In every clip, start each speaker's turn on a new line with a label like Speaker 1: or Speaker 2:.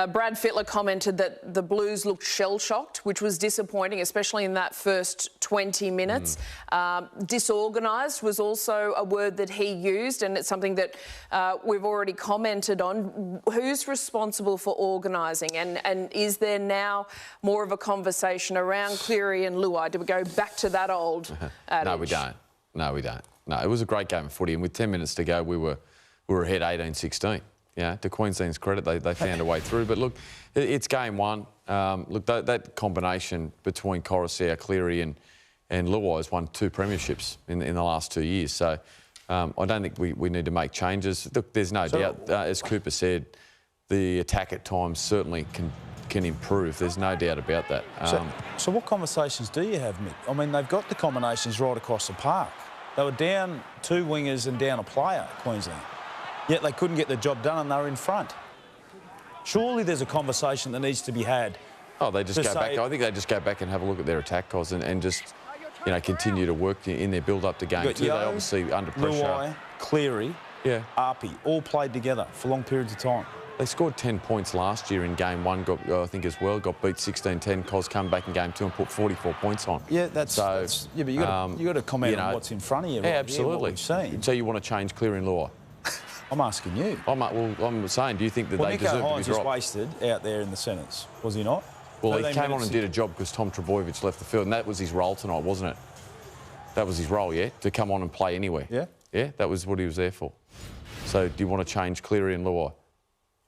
Speaker 1: Brad Fittler commented that the Blues looked shell-shocked, which was disappointing, especially in that first 20 minutes. Disorganised was also a word that he used, and it's something that we've already commented on. Who's responsible for organising, and is there now more of a conversation around Cleary and Luai? Do we go back to that old adage?
Speaker 2: No, we don't. No, we don't. No, it was a great game of footy, and with 10 minutes to go, we were ahead 18-16. Yeah, to Queensland's credit, they found a way through. But look, it's game one. Look, that combination between Coruscant, Cleary and Luai has won 2 premierships in the last 2 years. So I don't think we need to make changes. Look, there's no doubt, as Cooper said, the attack at times certainly can improve. There's no doubt about that.
Speaker 3: So what conversations do you have, Mick? I mean, they've got the combinations right across the park. They were down 2 wingers and down a player, Queensland. Yet they couldn't get the job done and they were in front. Surely there's a conversation that needs to be had.
Speaker 2: Oh, they just go back. I think they just go back and have a look at their attack, Cos, and just, you know, continue to work in their build-up to game 2. They obviously under pressure.
Speaker 3: Luai, Cleary, Arpey, all played together for long periods of time.
Speaker 2: They scored 10 points last year in game 1, I think as well, got beat 16-10. Cos come back in game 2 and put 44 points on.
Speaker 3: Yeah, but you got to comment on what's in front of you.
Speaker 2: Yeah, absolutely.
Speaker 3: Seen.
Speaker 2: So you want to change Cleary and Luai?
Speaker 3: I'm asking you.
Speaker 2: I'm saying, do you think that they deserve to be dropped?
Speaker 3: Nico Hines was wasted out there in the centres, was he not?
Speaker 2: Well, he came on and did a job because Tom Trbojevic left the field, and that was his role tonight, wasn't it? That was his role, yeah? To come on and play anywhere.
Speaker 3: Yeah?
Speaker 2: Yeah, that was what he was there for. So do you want to change Cleary and Luai?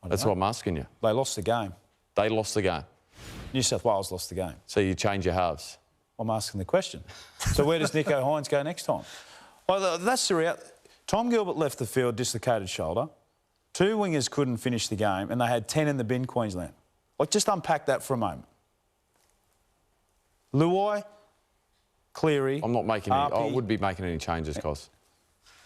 Speaker 2: That's what I'm asking you.
Speaker 3: They lost the game.
Speaker 2: They lost the game.
Speaker 3: New South Wales lost the game.
Speaker 2: So you change your halves?
Speaker 3: I'm asking the question. So where does Nico Hines go next time? Well, that's the reality. Tom Gilbert left the field, dislocated shoulder. 2 wingers couldn't finish the game, and they had 10 in the bin, Queensland. Like, just unpack that for a moment. Luai, Cleary,
Speaker 2: I'm not making any, I would be making any changes, Cos.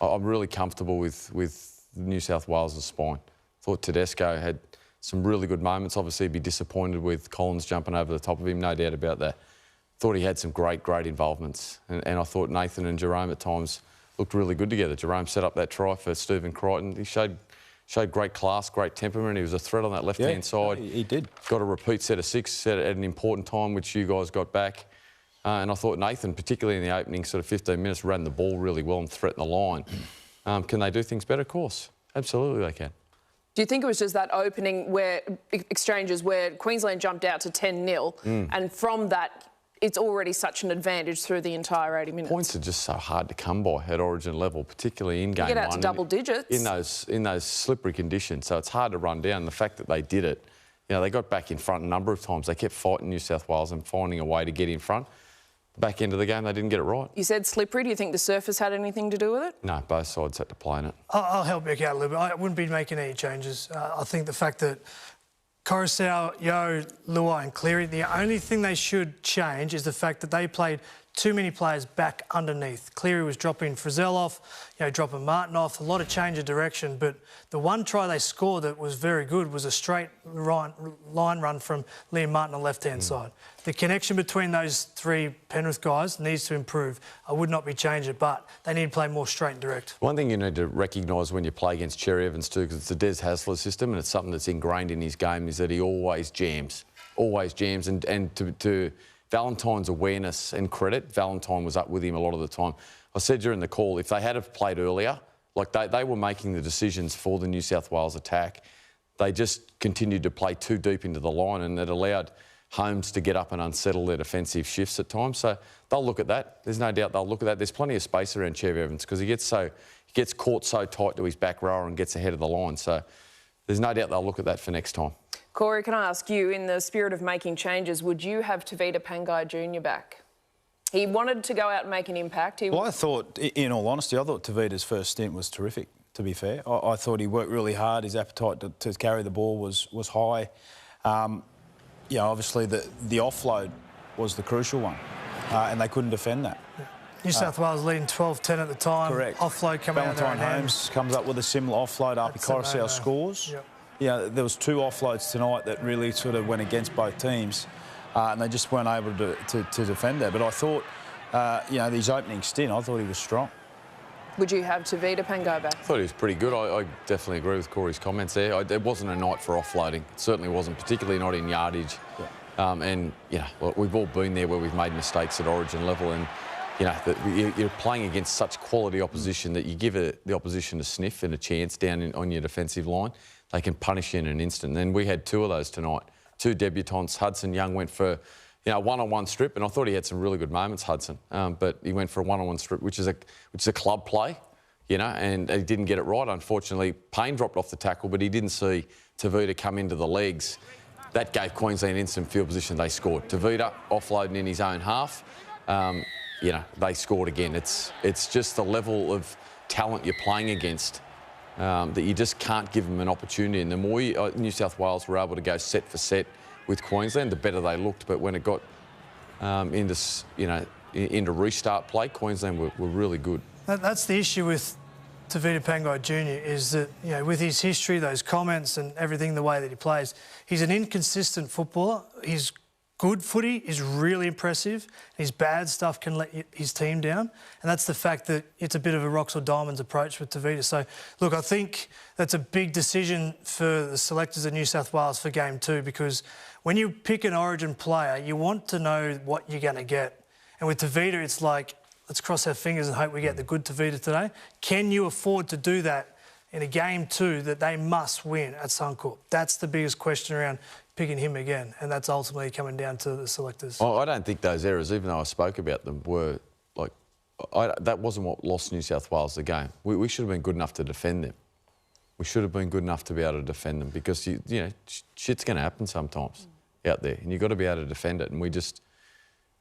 Speaker 2: I'm really comfortable with New South Wales' spine. Thought Tedesco had some really good moments. Obviously, he'd be disappointed with Collins jumping over the top of him, no doubt about that. Thought he had some great involvements. And I thought Nathan and Jarome at times looked really good together. Jarome set up that try for Stephen Crichton. He showed great class, great temperament. He was a threat on that left-hand side.
Speaker 3: He did. Got
Speaker 2: a repeat set of 6 at an important time, which you guys got back. And I thought Nathan, particularly in the opening sort of 15 minutes, ran the ball really well and threatened the line. Can they do things better? Of course. Absolutely they can.
Speaker 1: Do you think it was just that opening exchanges where Queensland jumped out to 10-0 and from that it's already such an advantage through the entire 80 minutes?
Speaker 2: Points are just so hard to come by at origin level, particularly in game 1.
Speaker 1: You get out to double digits.
Speaker 2: In those slippery conditions, so it's hard to run down. The fact that they did it, you know, they got back in front a number of times. They kept fighting New South Wales and finding a way to get in front. Back end of the game, they didn't get it right.
Speaker 1: You said slippery. Do you think the surface had anything to do with it?
Speaker 2: No, both sides had to play in it.
Speaker 4: I'll help Mick out a little bit. I wouldn't be making any changes. I think the fact that Coruscant, Yeo, Luai and Cleary, the only thing they should change is the fact that they played too many players back underneath. Cleary was dropping Frizzell off, dropping Martin off, a lot of change of direction. But the one try they scored that was very good was a straight line run from Liam Martin on the left-hand side. The connection between those 3 Penrith guys needs to improve. I would not be changing it, but they need to play more straight and direct.
Speaker 2: One thing you need to recognise when you play against Cherry Evans too, because it's a Des Hasler system and it's something that's ingrained in his game, is that he always jams. And to Valentine's awareness and credit, Valentine was up with him a lot of the time. I said during the call, if they had have played earlier, like they were making the decisions for the New South Wales attack, they just continued to play too deep into the line and it allowed Holmes to get up and unsettle their defensive shifts at times. So they'll look at that. There's no doubt they'll look at that. There's plenty of space around Cherry Evans because he gets caught so tight to his back rower and gets ahead of the line. So there's no doubt they'll look at that for next time.
Speaker 1: Corey, can I ask you, in the spirit of making changes, would you have Tevita Pangai Jr back? He wanted to go out and make an impact.
Speaker 3: Well, I thought, in all honesty, I thought Tevita's first stint was terrific, to be fair. I thought he worked really hard. His appetite to carry the ball was high. Obviously the offload was the crucial one, and they couldn't defend that.
Speaker 4: New South Wales leading 12-10 at the time.
Speaker 3: Correct.
Speaker 4: Offload coming out there.
Speaker 3: Valentine Holmes comes up with a similar offload. Arpey Coruscant scores. Yep. Yeah, there was 2 offloads tonight that really sort of went against both teams, and they just weren't able to defend that. But I thought, his opening stint, I thought he was strong.
Speaker 1: Would you have Tevita Pangai back?
Speaker 2: I thought he was pretty good. I definitely agree with Corey's comments there. It wasn't a night for offloading. It certainly wasn't, particularly not in yardage. Yeah. And, well, we've all been there where we've made mistakes at origin level, and, you're playing against such quality opposition that you give the opposition a sniff and a chance down on your defensive line, they can punish you in an instant. And we had 2 of those tonight. 2 debutants. Hudson Young went for, one-on-one strip, and I thought he had some really good moments, Hudson. But he went for a one-on-one strip, which is a club play, and he didn't get it right. Unfortunately, Payne dropped off the tackle, but he didn't see Tevita come into the legs. That gave Queensland instant field position. They scored. Tevita offloading in his own half. They scored again. It's just the level of talent you're playing against that you just can't give them an opportunity. And the more New South Wales were able to go set for set with Queensland, the better they looked. But when it got into restart play, Queensland were really good.
Speaker 4: That's the issue with Tevita Pangai Jr. is that, with his history, those comments and everything, the way that he plays, he's an inconsistent footballer. His good footy is really impressive. His bad stuff can let his team down. And that's the fact that it's a bit of a rocks or diamonds approach with Tevita. So, look, I think that's a big decision for the selectors of New South Wales for Game 2, because when you pick an origin player, you want to know what you're going to get. And with Tevita, it's like, let's cross our fingers and hope we get the good Tevita today. Can you afford to do that in a Game 2 that they must win at Suncorp? That's the biggest question around picking him again, and that's ultimately coming down to the selectors.
Speaker 2: I don't think those errors, even though I spoke about them, were like... that wasn't what lost New South Wales the game. We should have been good enough to defend them. We should have been good enough to be able to defend them, because, shit's going to happen sometimes out there, and you've got to be able to defend it. And we just...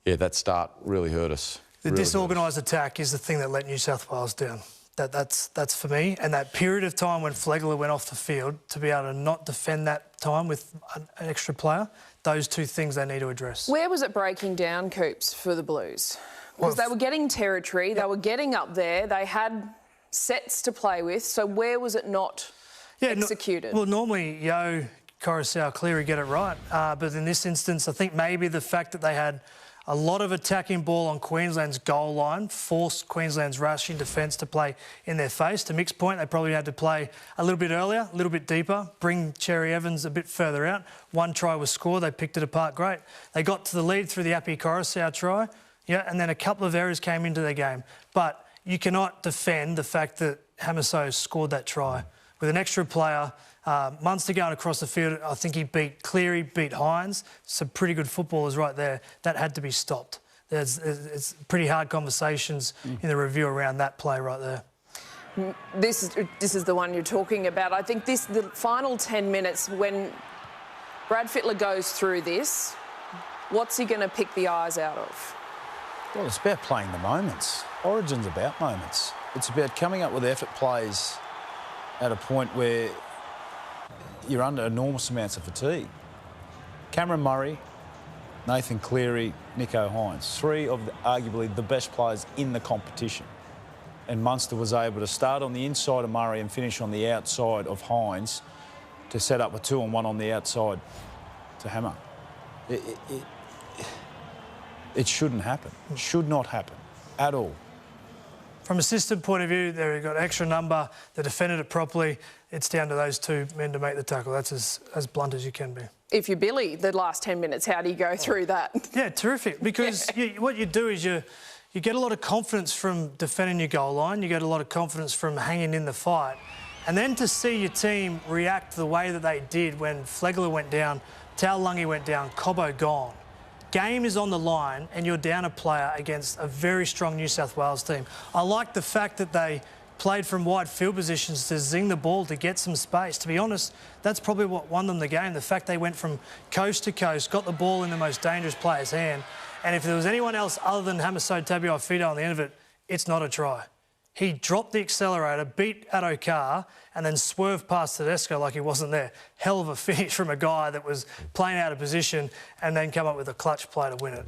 Speaker 2: that start really hurt us.
Speaker 4: The disorganised attack is the thing that let New South Wales down. That's for me. And that period of time when Flegler went off the field, to be able to not defend that time with an extra player, those 2 things they need to address.
Speaker 1: Where was it breaking down, Coops, for the Blues? Because they were getting territory, they were getting up there, they had sets to play with, so where was it not executed?
Speaker 4: Well, normally, Coruscant, Cleary get it right. But in this instance, I think maybe the fact that they had a lot of attacking ball on Queensland's goal line forced Queensland's rushing defence to play in their face. To Mick's point, they probably had to play a little bit earlier, a little bit deeper, bring Cherry Evans a bit further out. 1 try was scored, they picked it apart great. They got to the lead through the Appy Coruscant try, and then a couple of errors came into their game. But you cannot defend the fact that Hamiso scored that try. With an extra player, Munster going across the field, I think he beat Cleary, beat Hines. Some pretty good footballers right there. That had to be stopped. It's pretty hard conversations in the review around that play right there.
Speaker 1: This is the one you're talking about. I think the final 10 minutes, when Brad Fittler goes through this, what's he going to pick the eyes out of?
Speaker 3: Well, it's about playing the moments. Origin's about moments. It's about coming up with effort plays at a point where you're under enormous amounts of fatigue. Cameron Murray, Nathan Cleary, Nicho Hines, 3 of arguably the best players in the competition. And Munster was able to start on the inside of Murray and finish on the outside of Hines to set up a 2-on-1 on the outside to hammer. It shouldn't happen. It should not happen at all.
Speaker 4: From a system point of view, they've got extra number, they defended it properly. It's down to those 2 men to make the tackle. That's as blunt as you can be.
Speaker 1: If you're Billy, the last 10 minutes, how do you go through that?
Speaker 4: Yeah, terrific. Because what you do is you get a lot of confidence from defending your goal line. You get a lot of confidence from hanging in the fight. And then to see your team react the way that they did when Flegler went down, Taulagi went down, Cobbo gone. Game is on the line and you're down a player against a very strong New South Wales team. I like the fact that they played from wide field positions to zing the ball to get some space. To be honest, that's probably what won them the game. The fact they went from coast to coast, got the ball in the most dangerous player's hand. And if there was anyone else other than Hamiso Tabuai-Fidow on the end of it, it's not a try. He dropped the accelerator, beat Addo-Carr, and then swerved past Tedesco like he wasn't there. Hell of a finish from a guy that was playing out of position and then come up with a clutch play to win it.